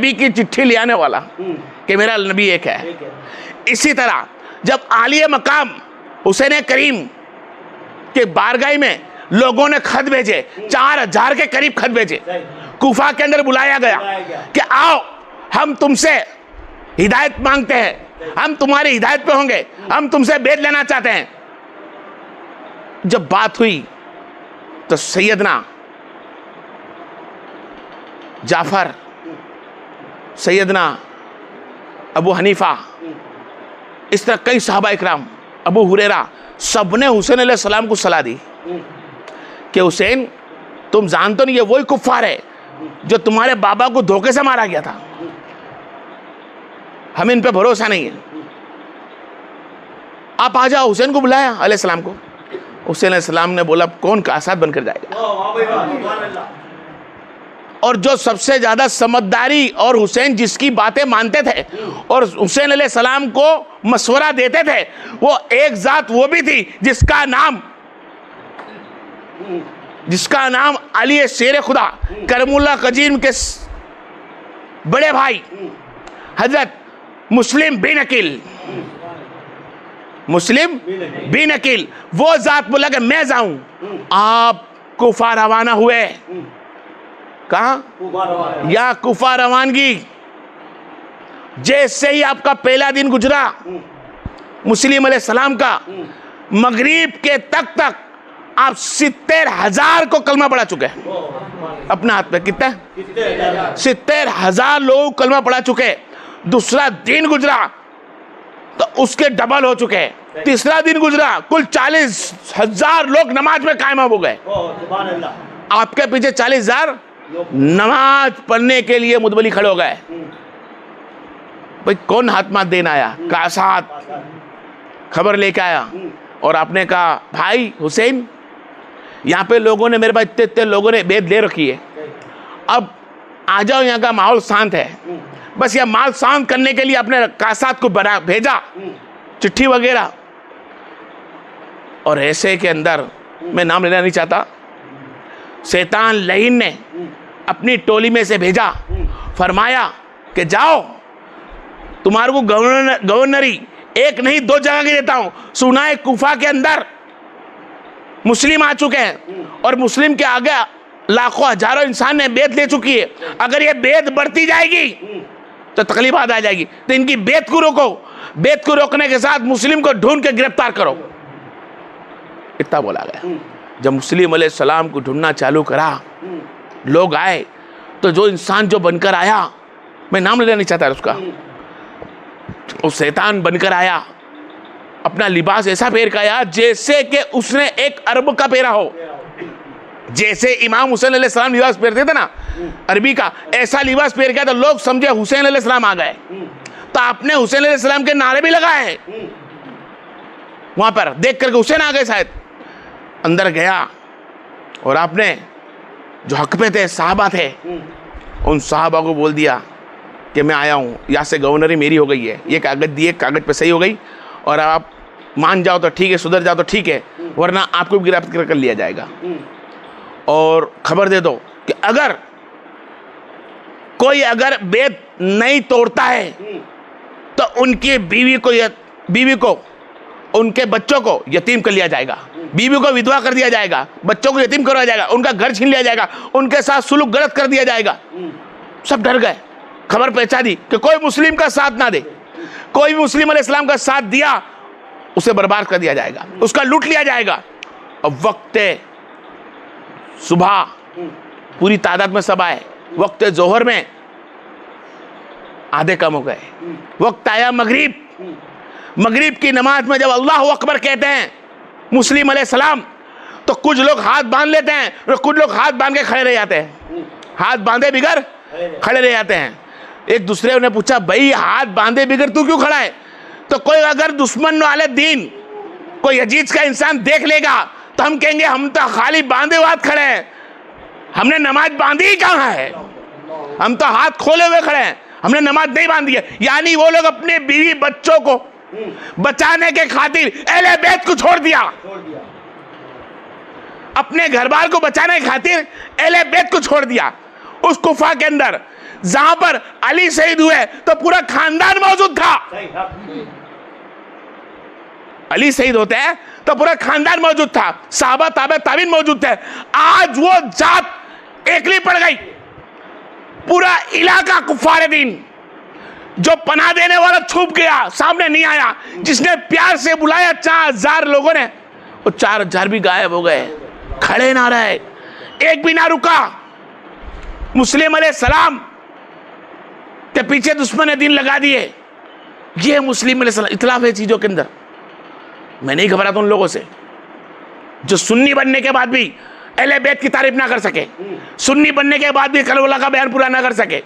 नबी की चिट्ठी ले आने वाला कि मेरा नबी एक है। इसी तरह जब आलिया मकाम हुसैन करीम के बारगाह में लोगों ने खत भेजे, 4000 के करीब खत भेजे, कूफा के अंदर बुलाया गया कि आओ हम तुमसे हिदायत मांगते हैं, हम तुम्हारी हिदायत पे होंगे, हम तुमसे बेद लेना चाहते हैं। जब बात हुई तो सैयदना जाफर, सैयदना अबू हनीफा, इस तरह कई सहाबा इकराम, अबू हुरैरा, सबने हुसैन अलैहिस्सलाम को सलाह दी कि हुसैन तुम जानते नहीं, ये वही कुफ्फार है जो तुम्हारे बाबा को धोखे से मारा गया था, हमें इन पे भरोसा नहीं है, आप आ जाओ। हुसैन को बुलाया अलैहिस्सलाम को। हुसैन अलैहिस्सलाम ने बोला कौन कासाद बनकर जाएगा। और जो सबसे ज्यादा समझदारी और हुसैन जिसकी बातें मानते थे और हुसैन अलैहिस्सलाम को मशवरा देते थे, वो एक जात वो भी थी जिसका नाम अली शेर खुदा करमुल्ला कजीम के बड़े भाई हजरत मुस्लिम बिन अकील, वो जात बोला कि मैं जाऊं। आप कूफा रवाना हुए। कहां? या कूफा रवानगी। जैसे ही आपका पहला दिन गुजरा मुस्लिम अलैहिस्सलाम का, मगरिब के तक आप 70,000 को कलमा पढ़ा चुके हैं अपने हाथ में। कितना? 70,000 लोग कलमा पढ़ा चुके। दूसरा दिन गुजरा तो उसके डबल हो चुके हैं। तीसरा दिन गुजरा कुल 40,000 लोग नमाज में कायम हो गए। आपके पीछे 40,000 नमाज पढ़ने के लिए मुतबली खड़े हो गए। भाई कौन हाथ मात देना आया? कासाद खबर लेके आया और आपने कहा भाई हुसैन, यहाँ पे लोगों ने, मेरे पास इतने लोगों ने बेद ले रखी है, अब आ जाओ, यहाँ का माहौल शांत है। बस यह माहौल शांत करने के लिए अपने कासाद को भेजा चिट्ठी वगैरह। और ऐसे के अंदर मैं नाम लेना नहीं चाहता, शैतान लहीन ने अपनी टोली में से भेजा, फरमाया कि जाओ तुम्हारे को गवर्नरी एक नहीं 2 जगह की देता हूं। सुना है कूफा के अंदर मुस्लिम आ चुके हैं और मुस्लिम के आगे लाखों हजारों इंसान ने बेद ले चुकी है। अगर ये बेद बढ़ती जाएगी तो तकलीफ आ जाएगी, तो इनकी बेद को रोको। बेद को रोकने के साथ मुस्लिम को ढूंढ के गिरफ्तार करो। इतना बोला गया। जब मुस्लिम अलैहिस्सलाम को ढूंढना चालू करा, लोग आए, तो जो इंसान जो बनकर आया, मैं नाम लेना नहीं चाहता उसका, वो शैतान बनकर आया, अपना लिबास ऐसा पहन कर आया जैसे कि उसने एक अरब का पहना हो। जैसे इमाम हुसैन अलैहिस्सलाम लिबास पहनते थे ना अरबी का, ऐसा लिबास पहन गया तो लोग समझे हुसैन अलैहिस्सलाम आ गए। तो आपने हुसैन अलैहिस्सलाम के नारे भी लगाए वहां पर, देख करके हुसैन आ गए शायद। अंदर गया और आपने जो हक पे थे, साहबा थे, उन साहबा को बोल दिया कि मैं आया हूँ, यहाँ से गवर्नरी मेरी हो गई है, ये कागज दिए, कागज पे सही हो गई, और आप मान जाओ तो ठीक है, सुधर जाओ तो ठीक है, वरना आपको भी गिरफ्तार कर लिया जाएगा। और खबर दे दो कि अगर कोई बेद नहीं तोड़ता है तो उनकी बीवी को उनके बच्चों को यतीम कर लिया जाएगा, बीवी को विधवा कर दिया जाएगा, बच्चों को यतीम करवाया जाएगा, उनका घर छीन लिया जाएगा, उनके साथ सुलूक गलत कर दिया जाएगा। सब डर गए। खबर पहुंचा दी कि कोई मुस्लिम का साथ ना दे, कोई भी मुस्लिम अलैहिस्सलाम का साथ दिया उसे बर्बाद कर दिया जाएगा, उसका लूट लिया जाएगा। अब वक्त सुबह पूरी तादाद में सब आए, वक्त जोहर में आधे कम हो गए, वक्त आया मगरिब की नमाज में जब अल्लाह अकबर कहते हैं मुस्लिम अलैहिस्सलाम, तो कुछ लोग हाथ बांध लेते हैं और कुछ लोग हाथ बांध के खड़े रह जाते हैं, हाथ बांधे बिगर खड़े रह जाते हैं। एक दूसरे ने पूछा भाई हाथ बांधे बिगर तू क्यों खड़ा है? तो कोई अगर दुश्मन वाले दीन कोई अजीज का इंसान देख लेगा तो हम कहेंगे हम तो खाली बांधे हुए हाथ खड़े हैं, हमने नमाज बांधी ही कहाँ है, हम तो हाथ खोले हुए खड़े हैं, हमने नमाज नहीं बांधी है। यानी वो लोग अपने बीवी बच्चों को बचाने के खातिर अहले बैत को छोड़ दिया, अपने घर बार को बचाने के खातिर अहले बैत को छोड़ दिया। उस कुफा के अंदर जहां पर अली शहीद हुए तो पूरा खानदान मौजूद था। अली शहीद होते हैं तो पूरा खानदान मौजूद था, साहबा ताबे ताबीन मौजूद थे। आज वो जात एकली पड़ गई, पूरा इलाका कुफारे दीन, जो पनाह देने वाला छुप गया, सामने नहीं आया। जिसने प्यार से बुलाया 4000 लोगों ने, वो 4000 भी गायब हो गए, खड़े ना रहे, एक भी ना रुका। मुस्लिम अलैहिस्सलाम के पीछे दुश्मन दीन लगा दिए। ये मुस्लिम अलैहिस्सलाम, इतलाफ है चीजों के अंदर। मैं नहीं घबराता उन लोगों से जो सुन्नी बनने के बाद भी अहले बैत की तारीफ ना कर सके, सुन्नी बनने के बाद भी करबला का बयान पूरा ना कर सके।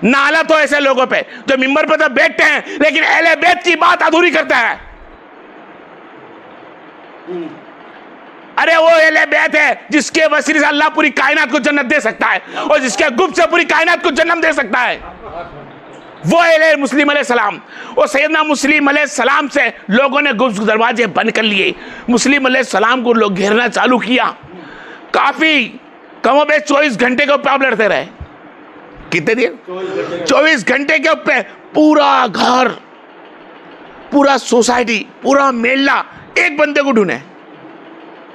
नाला तो ऐसे लोगों पे जो मिंबर पे तो बैठते हैं लेकिन अहले बैत की बात अधूरी करता है। अरे वो अहले बैत है जिसके वसीले से अल्लाह पूरी कायनात को जन्नत दे सकता है और जिसके गुप्त से पूरी कायनात को जन्म दे सकता है। वो अहले मुस्लिम अलैहिस्सलाम, वो सैयदना मुस्लिम अलैहिस्सलाम से लोगों ने गुप्त दरवाजे बंद कर लिए। मुस्लिम अलैहिस्सलाम को लोग घेरना चालू किया। काफी कमोबेश 24 घंटे के ऊपर लड़ते रहे। कितने दिन? 24 घंटे के ऊपर पूरा घर, पूरा सोसाइटी, पूरा मेला एक बंदे को ढूंढे,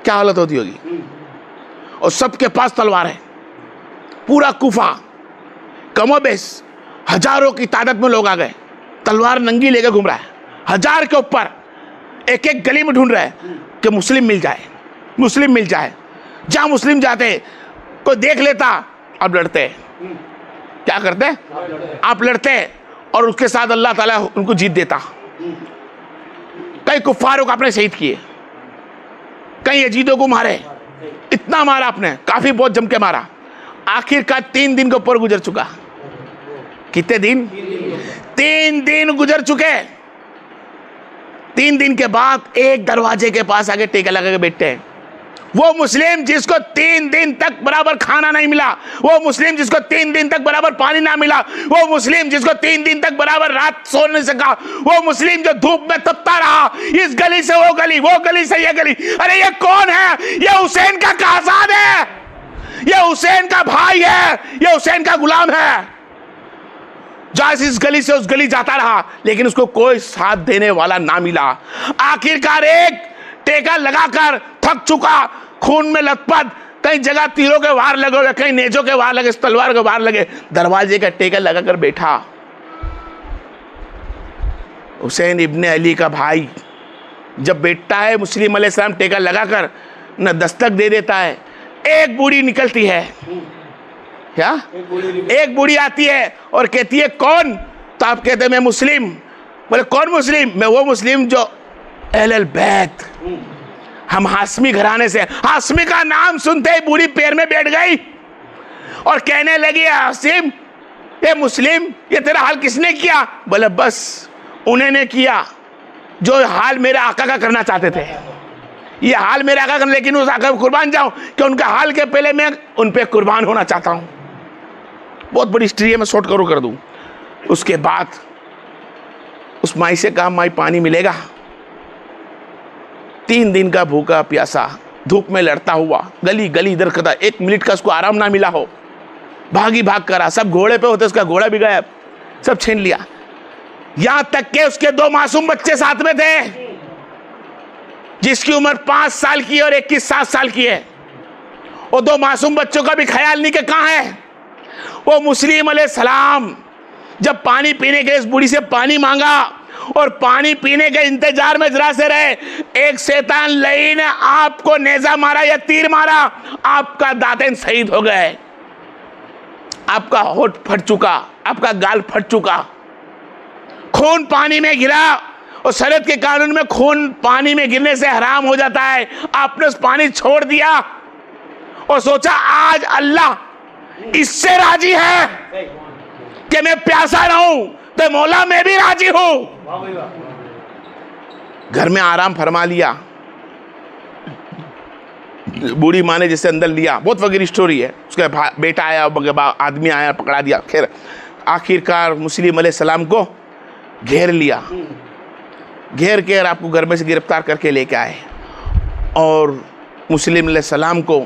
क्या हालत होती होगी। और सबके पास तलवार है। पूरा कुफा कमोबेश हजारों की तादाद में लोग आ गए, तलवार नंगी लेकर घूम रहा है। 1000 के ऊपर एक एक गली में ढूंढ रहा है कि मुस्लिम मिल जाए, मुस्लिम मिल जाए। जहां मुस्लिम जाते कोई देख लेता, अब लड़ते। क्या करते? आप लड़ते और उसके साथ अल्लाह ताला उनको जीत देता। कई कुफ्फारों को आपने शहीद किए, कई यजीदों को मारे, इतना मारा आपने, काफी बहुत जम के मारा। आखिरकार 3 दिन के ऊपर गुजर चुका। कितने दिन? 3 दिन गुजर चुके। 3 दिन के बाद एक दरवाजे के पास आके टेका लगा के बैठते हैं। वो मुस्लिम जिसको 3 दिन तक बराबर खाना नहीं मिला, वो मुस्लिम जिसको 3 दिन तक बराबर पानी ना मिला, वो मुस्लिम जिसको 3 दिन तक बराबर रात सो नहीं सका, वो मुस्लिम जो धूप में तपता रहा, इस गली से वो गली, वो गली से ये गली। अरे ये कौन है? ये हुसैन का काज़ाद है, ये हुसैन का भाई है, ये हुसैन का गुलाम है। जहां इस गली से उस गली जाता रहा लेकिन उसको कोई साथ देने वाला ना मिला। आखिरकार एक टेका लगाकर थक चुका, खून में लथपथ, कई जगह तीरों के वार लगे हुए, कहीं नेजों के वार लगे, तलवार के वार लगे, दरवाजे का टेका लगाकर बैठा। हुसैन इब्ने अली का भाई जब बैठता है, मुस्लिम अलैहिस्सलाम टेका लगाकर न दस्तक दे देता है। एक बूढ़ी निकलती है, क्या? एक बूढ़ी आती है और कहती है कौन? तो आप कहते हैं मैं मुस्लिम। बोले कौन मुस्लिम? मैं वो मुस्लिम जो अहलुल बैत, हम हाशमी घराने से। हाशमी का नाम सुनते ही बूढ़ी पैर में बैठ गई और कहने लगी हाशिम, ये मुस्लिम, ये तेरा हाल किसने किया? बोले बस उन्हें ने किया जो हाल मेरे आका का करना चाहते थे। ये हाल मेरे आका का, लेकिन उस आका को कुर्बान जाऊं कि उनका हाल के पहले मैं उन पे कुर्बान होना चाहता हूं। बहुत बड़ी हिस्ट्री है, मैं शॉर्ट कर दूं। उसके बाद उस माई से कहा माई पानी मिलेगा। 3 दिन का भूखा प्यासा धूप में लड़ता हुआ गली गली इधर करता, 1 मिनट का उसको आराम ना मिला हो, भागी भाग करा। सब घोड़े पे होते, उसका घोड़ा भी गायब, सब छीन लिया। यहां तक के उसके 2 मासूम बच्चे साथ में थे, जिसकी उम्र 5 साल की और एक की 7 साल की है। वो 2 मासूम बच्चों का भी ख्याल नहीं कि कहां है। वो मुस्लिम अलैहिस्सलाम जब पानी पीने के इस बूढ़ी से पानी मांगा और पानी पीने के इंतजार में जरा से रहे, एक शैतान लई ने आपको नेजा मारा या तीर मारा, आपका दांतन शहीद हो गए, आपका होठ फट चुका, आपका गाल फट चुका, खून पानी में गिरा। और शरीयत के कानून में खून पानी में गिरने से हराम हो जाता है। आपने उस पानी छोड़ दिया और सोचा आज अल्लाह इससे राजी है कि मैं प्यासा रहूं, तो मौला मैं भी राजी हूं। घर में आराम फरमा लिया। बूढ़ी माँ ने जिसे अंदर लिया, बहुत वगैरह स्टोरी है। उसका बेटा आया, आदमी आया, पकड़ा दिया। खैर आखिरकार मुस्लिम अलैहिस्सलाम को घेर लिया, घेर के आपको घर में से गिरफ्तार करके लेके आए और मुस्लिम अलैहिस्सलाम को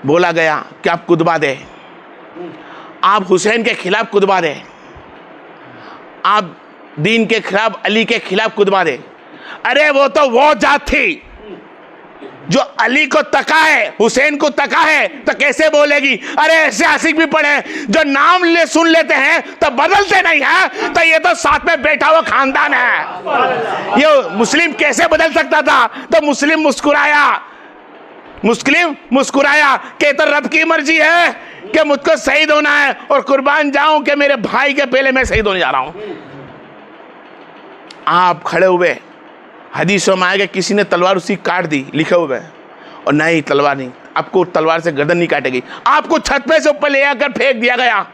बोला गया कि आप कुतबा दे। आप हुसैन के खिलाफ कुदबा दे, आप दीन के खिलाफ, अली के खिलाफ कुदबा दे। अरे वो जात थी जो अली को तका है, हुसैन को तका है, तो कैसे बोलेगी? अरे ऐसे आशिक भी पड़े जो नाम सुन लेते हैं तो बदलते नहीं है, तो ये तो साथ में बैठा हुआ खानदान है। ये मुस्लिम कैसे बदल सकता था? तो मुस्लिम मुस्कुराया कि तो रब की मर्जी है कि मुझको शहीद होना है और कुर्बान जाऊं कि मेरे भाई के पहले मैं शहीद होने जा रहा हूं। आप खड़े हुए, हदीसों में आएगा किसी ने तलवार उसी काट दी, लिखे हुए, और नहीं तलवार नहीं, आपको तलवार से गर्दन नहीं काटेगी, आपको छत पे से ऊपर ले आकर फेंक दिया गया।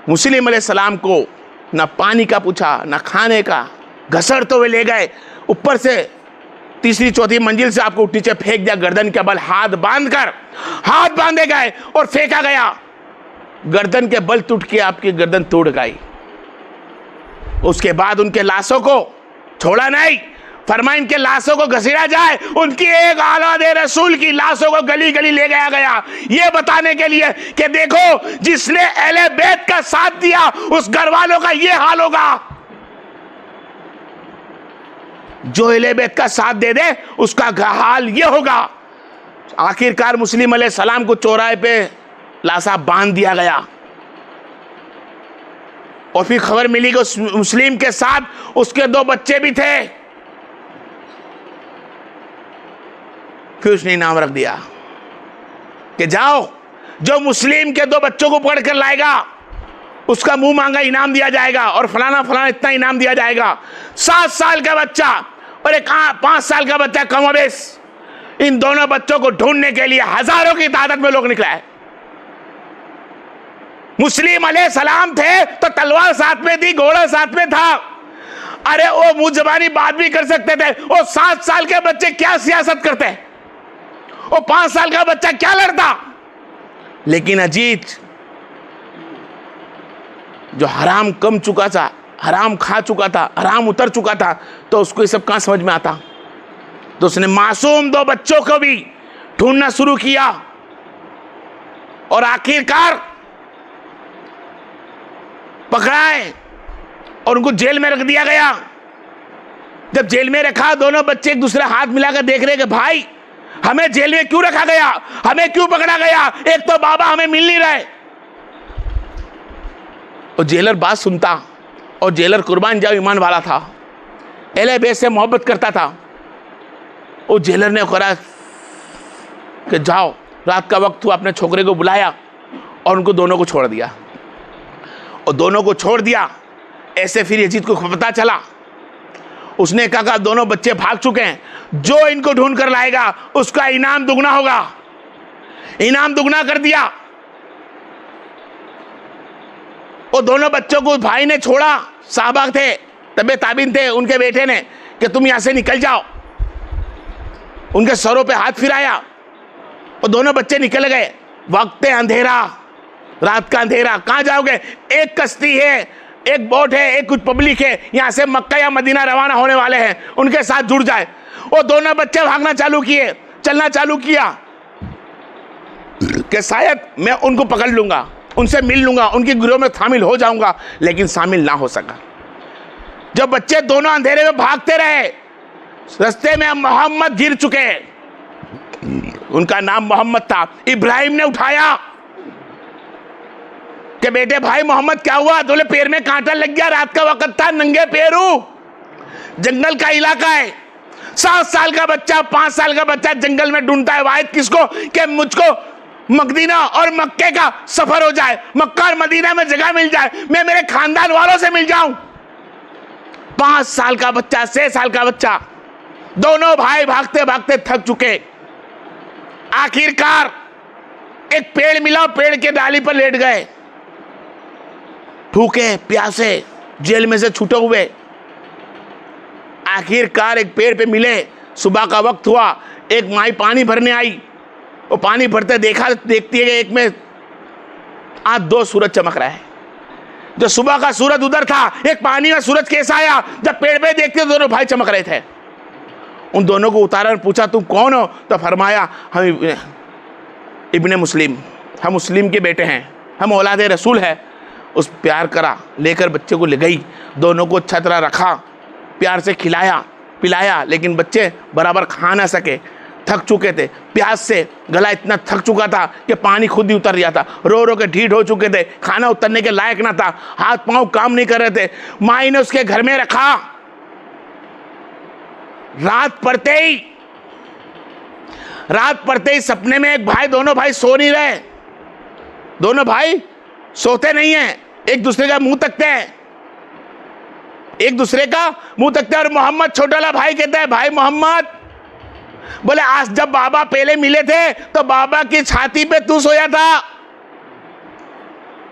मुस्लिम अलैहिस्सलाम को ना पानी का पूछा ना खाने का, घसड़ते हुए ले गए, ऊपर से तीसरी चौथी मंजिल से आपको नीचे फेंक दिया, गर्दन के बल हाथ बांधे गए और फेंका गया। गर्दन के बल टूट के आपकी गर्दन तोड़ गई। उसके बाद उनके लाशों को छोड़ा नहीं, फरमाया इनके लाशों को घसीटा जाए। उनकी एक औलादे रसूल की लाशों को गली गली ले गया, ये बताने के लिए कि देखो जिसने अहले बैत का साथ दिया उस घर वालों का ये हाल होगा, जो अहले बैत का साथ दे दे उसका हाल ये होगा। आखिरकार मुस्लिम अलैहिस्सलाम को चौराहे पे लाशा बांध दिया गया और फिर खबर मिली कि उस मुस्लिम के साथ उसके 2 बच्चे भी थे। फिर उसने इनाम रख दिया कि जाओ, जो मुस्लिम के 2 बच्चों को पकड़ कर लाएगा उसका मुंह मांगा इनाम दिया जाएगा और फलाना इतना इनाम दिया जाएगा। 7 साल का बच्चा और एक 5 साल का बच्चा कमोबेश, इन दोनों बच्चों को ढूंढने के लिए हजारों की तादाद में लोग निकले हैं। मुस्लिम अलैहिस्सलाम थे तो तलवार साथ में थी, घोड़ा साथ में था। अरे वो मुंह जबानी बात भी कर सकते थे। वो 7 साल के बच्चे क्या सियासत करते, वो 5 साल का बच्चा क्या लड़ता। लेकिन अजीत जो हराम कम चुका था, हराम खा चुका था, हराम उतर चुका था, तो उसको ये सब कहां समझ में आता। तो उसने मासूम 2 बच्चों को भी ढूंढना शुरू किया और आखिरकार पकड़ाए और उनको जेल में रख दिया गया। जब जेल में रखा, दोनों बच्चे एक दूसरे हाथ मिलाकर देख रहे कि भाई हमें जेल में क्यों रखा गया, हमें क्यों पकड़ा गया, एक तो बाबा हमें मिल नहीं रहे। और जेलर बात सुनता, और जेलर कुर्बान जाओ ईमान वाला था, अहले बैत से मोहब्बत करता था। और जेलर ने कहा कि जाओ, रात का वक्त हुआ, अपने छोकरे को बुलाया और उनको दोनों को छोड़ दिया। और दोनों को छोड़ दिया। ऐसे फिर यजीद को पता चला, उसने कहा दोनों बच्चे भाग चुके हैं, जो इनको ढूंढ कर लाएगा उसका इनाम दुगना होगा। इनाम दुगना कर दिया। वो दोनों बच्चों को भाई ने छोड़ा, साहबा थे, तबे ताबिन थे, उनके बेटे ने कि तुम यहां से निकल जाओ। उनके सरों पे हाथ फिराया और दोनों बच्चे निकल गए। वक्त अंधेरा, रात का अंधेरा, कहां जाओगे? एक कश्ती है, एक बोट है, एक कुछ पब्लिक है, यहां से मक्का या मदीना रवाना होने वाले हैं, उनके साथ जुड़ जाए। वो दोनों बच्चे भागना चालू किए, चलना चालू किया कि शायद मैं उनको पकड़ लूंगा, उनसे मिल लूंगा, उनके गिरोह में शामिल हो जाऊंगा, लेकिन शामिल ना हो सका। जब बच्चे दोनों अंधेरे में भागते रहे, रास्ते में मोहम्मद गिर चुके, उनका नाम मोहम्मद था। इब्राहिम ने उठाया कि बेटे भाई मोहम्मद क्या हुआ? बोले पैर में कांटा लग गया, रात का वक्त था, नंगे पैरू, जंगल का इलाका है। 7 साल का बच्चा, 5 साल का बच्चा जंगल में ढूंढता है वाहिद किसको कि मुझको मदीना और मक्के का सफर हो जाए, मक्का और मदीना में जगह मिल जाए, मैं मेरे खानदान वालों से मिल जाऊं। 5 साल का बच्चा, 6 साल का बच्चा, दोनों भाई भागते भागते थक चुके। आखिरकार एक पेड़ मिला, पेड़ के डाली पर लेट गए, भूखे प्यासे, जेल में से छूटे हुए। आखिरकार एक पेड़ पे मिले, सुबह का वक्त हुआ, एक माई पानी भरने आई। वो पानी भरते देखती है कि एक में आज 2 सूरज चमक रहा है। जो सुबह का सूरज उधर था, एक पानी में सूरज कैसा आया? जब पेड़ पे देखते दोनों भाई चमक रहे थे। उन दोनों को उतारा और पूछा तुम कौन हो? तो फरमाया हम इब्ने मुस्लिम, हम मुस्लिम के बेटे हैं, हम औलाद रसूल है। उस प्यार करा, लेकर बच्चे को ले गई, दोनों को अच्छा तरह रखा, प्यार से खिलाया पिलाया, लेकिन बच्चे बराबर खा ना सके, थक चुके थे प्यास से, गला इतना थक चुका था कि पानी खुद ही उतर गया था, रो रो के ढीठ हो चुके थे, खाना उतरने के लायक ना था, हाथ पांव काम नहीं कर रहे थे। माँ ने उसके घर में रखा। रात पड़ते ही सपने में एक भाई, दोनों भाई सो नहीं रहे, दोनों भाई सोते नहीं हैं, एक दूसरे का मुंह तकते हैं, एक दूसरे का मुंह तकते हैं। और मोहम्मद छोटा वाला भाई कहता है, भाई मोहम्मद, बोले आज जब बाबा पहले मिले थे तो बाबा की छाती पे तू सोया था।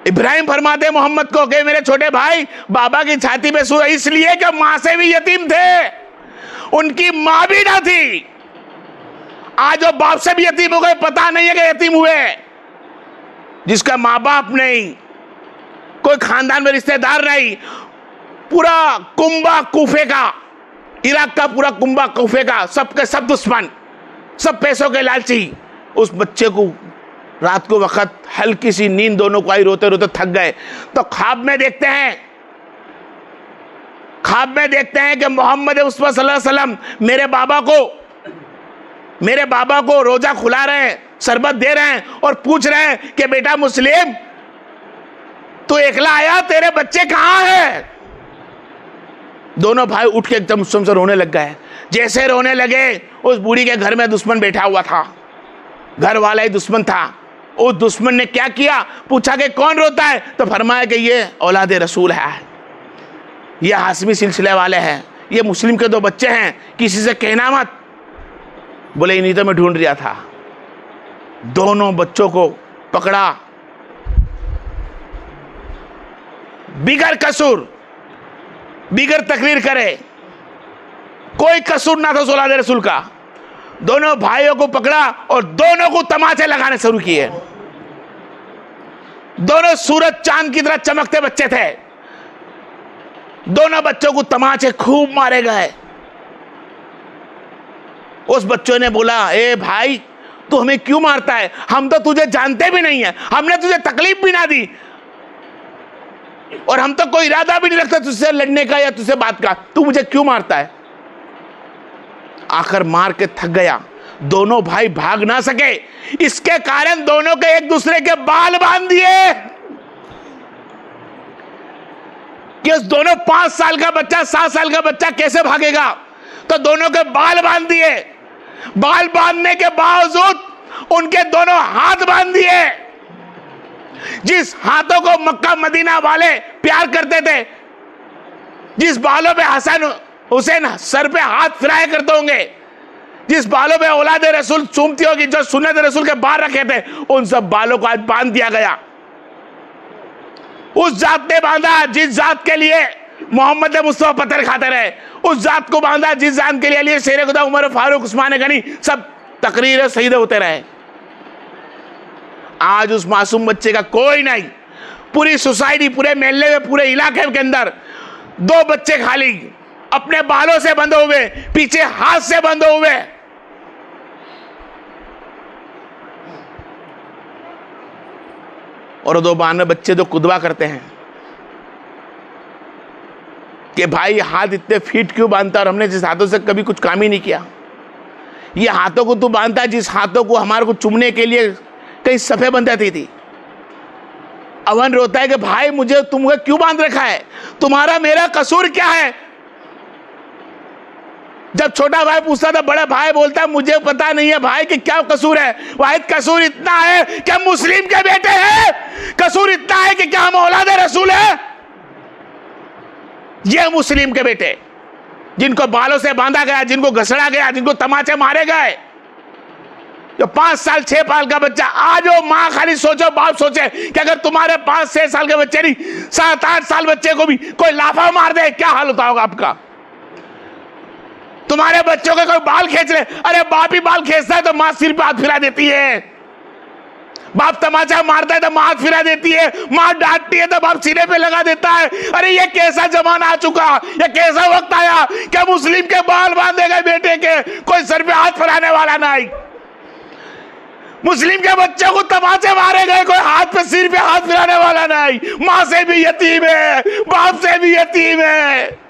इब्राहिम फरमाते मोहम्मद को कि मेरे छोटे भाई बाबा की छाती पे सोया इसलिए कि मां से भी यतीम थे, उनकी मां भी ना थी। आज वो बाप से भी यतीम हो गए, पता नहीं है कि यतीम हुए, जिसका माँ बाप नहीं, कोई खानदान में रिश्तेदार नहीं, पूरा कुंबा कूफे का, इराक का पूरा कुंबा कूफे का, सबके सब दुश्मन, सब पैसों के लालची। उस बच्चे को रात को वक्त हल्की सी नींद दोनों को आई, रोते रोते थक गए, तो ख्वाब में देखते हैं कि मोहम्मद मुस्तफा सल्लल्लाहु अलैहि वसल्लम मेरे बाबा को रोजा खुला रहे हैं, शरबत दे रहे हैं और पूछ रहे हैं कि बेटा मुस्लिम, तू एकला आया, तेरे बच्चे कहां हैं? दोनों भाई उठ के एकदम से रोने लग गए। जैसे रोने लगे, उस बूढ़ी के घर में दुश्मन बैठा हुआ था, घर वाला ही दुश्मन था। उस दुश्मन ने क्या किया, पूछा कि कौन रोता है, तो फरमाया कि ये औलाद रसूल है, ये हाशमी सिलसिले वाले हैं, ये मुस्लिम के 2 बच्चे हैं, किसी से कहना मत। बोले इन्हीं तो मैं ढूंढ रहा था। दोनों बच्चों को पकड़ा, बिगर कसूर, बिगर तकरीर करे, कोई कसूर ना था औलाद रसूल का। दोनों भाइयों को पकड़ा और दोनों को तमाचे लगाने शुरू किए। दोनों सूरज चांद की तरह चमकते बच्चे थे, दोनों बच्चों को तमाचे खूब मारे गए। उस बच्चों ने बोला, ए भाई तू हमें क्यों मारता है, हम तो तुझे जानते भी नहीं है, हमने तुझे तकलीफ भी ना दी और हम तो कोई इरादा भी नहीं रखते तुझसे लड़ने का या तुझसे बात का, तू मुझे क्यों मारता है? आखिर मार के थक गया, दोनों भाई भाग ना सके, इसके कारण दोनों के एक दूसरे के बाल बांध दिए कि उस दोनों 5 साल का बच्चा 7 साल का बच्चा कैसे भागेगा, तो दोनों के बाल बांध दिए। बाल बांधने के बावजूद उनके दोनों हाथ बांध दिए। जिस हाथों को मक्का मदीना वाले प्यार करते थे, जिस बालों पे हसन हुसैन सर पे हाथ फिराया करते होंगे, जिस बालों पे औलाद रसूल चूमती होगी, जो सुन्नत रसूल के बाल रखे थे, उन सब बालों को आज बांध दिया गया। उस जात ने बांधा जिस जात के लिए मोहम्मद मुस्तफा पत्थर खाते रहे, उस जात को बांधा जिस जात के लिए शेर खुदा उमर फारूक उस्मान गनी सब तकरीर शहीद होते रहे। आज उस मासूम बच्चे का कोई नहीं, पूरी सोसाइटी, पूरे मोहल्ले में, पूरे इलाके के अंदर 2 बच्चे खाली, अपने बालों से बंधे हुए, पीछे हाथ से बंधे हुए। और 2 बानवे बच्चे जो कुदवा करते हैं कि भाई हाथ इतने फीट क्यों बांधता, और हमने जिस हाथों से कभी कुछ काम ही नहीं किया, ये हाथों को तू बांधता है जिस हाथों को हमारे को चुमने के लिए कई सफे बंध जाती थी। अवन रोता है कि भाई मुझे तुमको क्यों बांध रखा है, तुम्हारा मेरा कसूर क्या है? जब छोटा भाई पूछता था, बड़ा भाई बोलता है मुझे पता नहीं है भाई कि क्या कसूर है। वाहिद कसूर इतना है कि हम मुस्लिम के बेटे हैं, कसूर इतना है कि क्या हम औलाद रसूल है। ये मुस्लिम के बेटे जिनको बालों से बांधा गया, जिनको घसड़ा गया, जिनको तमाचे मारे गए, जो 5 साल 6 साल का बच्चा, आज वो माँ खाली सोचो, बाप सोचे कि अगर तुम्हारे 5-6 साल के बच्चे नहीं 7-8 साल बच्चे को भी कोई लाफा मार दे, क्या हाल होता होगा आपका? तुम्हारे बच्चों के कोई बाल खींच ले, अरे बाप ही बाल खींचता है तो माँ सिर पे हाथ फिरा देती है, बाप तमाचा मारता है तो माँ हाथ फिरा देती है, माँ डांटती है तो बाप सीने पे लगा देता है। अरे ये कैसा जमाना आ चुका, ये कैसा वक्त आया क्या मुस्लिम के बाल बांधे गए बेटे के, कोई सर पे हाथ फिराने वाला नहीं। मुस्लिम के बच्चों को तमाचे मारे गए, कोई हाथ पे सिर पे हाथ फिराने वाला नहीं। मां से भी यतीम है, बाप से भी यतीम है।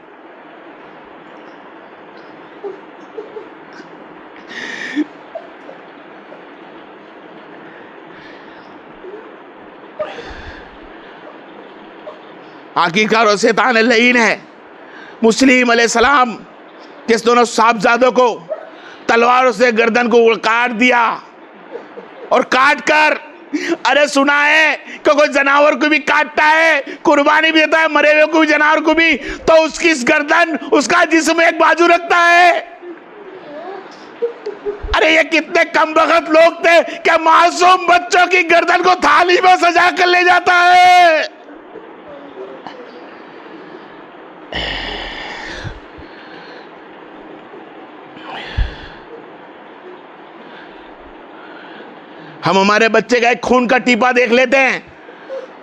आखिरकार शैतान लईन है मुस्लिम अलैहिस्सलाम के दोनों साहबजादों को तलवारों से गर्दन को काट दिया, और काट कर, अरे सुना है कि कोई जानवर को भी काटता है, कुर्बानी भी देता है, मरे हुए को भी, जानवर को भी, तो उसकी गर्दन, उसका जिस्म एक बाजू रखता है। अरे ये कितने कमबख्त लोग थे कि मासूम बच्चों की गर्दन को थाली में सजा कर ले जाता है। हम हमारे बच्चे का एक खून का टीपा देख लेते हैं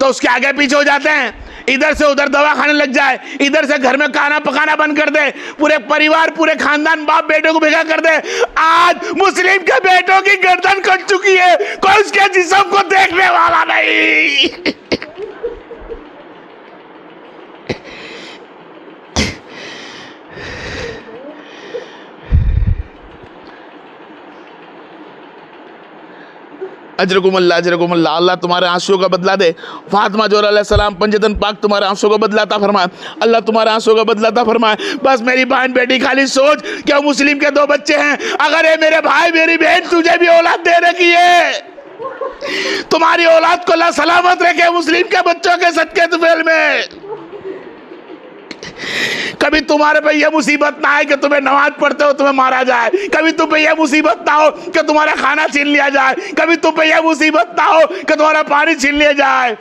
तो उसके आगे पीछे हो जाते हैं, इधर से उधर दवा खाने लग जाए, इधर से घर में खाना पकाना बंद कर दे, पूरे परिवार, पूरे खानदान, बाप बेटों को भेगा कर दे। आज मुस्लिम के बेटों की गर्दन कट चुकी है, कोई उसके जिस्म को देखने वाला नहीं। अजरकुमुल्लाह, अजरकुमुल्लाह। अल्लाह तुम्हारे आंसुओं का बदला दे। फातिमा जोहरा अलैहिस्सलाम पंजतन पाक तुम्हारे आंसुओं का बदलाता फरमाए। अल्लाह तुम्हारे आंसुओं का बदलाता फरमाए। बस मेरी बहन बेटी, खाली सोच क्या मुस्लिम के 2 बच्चे हैं, अगर ये मेरे भाई मेरी बहन तुझे भी औलाद दे रखी है, तुम्हारी औलाद को अल्लाह सलामत रखे मुस्लिम के बच्चों के सदके तुफैल में। कभी तुम्हारे पे यह मुसीबत ना आए कि तुम्हें नमाज पढ़ते हो तुम्हें मारा जाए, कभी तुम पे यह मुसीबत ना हो कि तुम्हारा खाना छीन लिया जाए, कभी तुम पे यह मुसीबत ना हो कि तुम्हारा पानी छीन लिया जाए।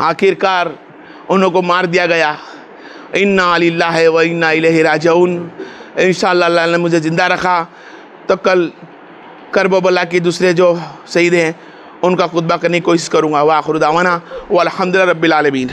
आखिरकार उनको मार दिया गया। इन्ना लिल्लाहि व इन्ना इलैहि राजिऊन। इंशाअल्लाह अल्लाह ने मुझे ज़िंदा रखा तो कल करबला की दूसरे जो शहीद हैं उनका खुतबा करने की कोशिश करूँगा। व आखिर दावाना व अल्हम्दुलिल्लाहि रब्बिल आलमीन।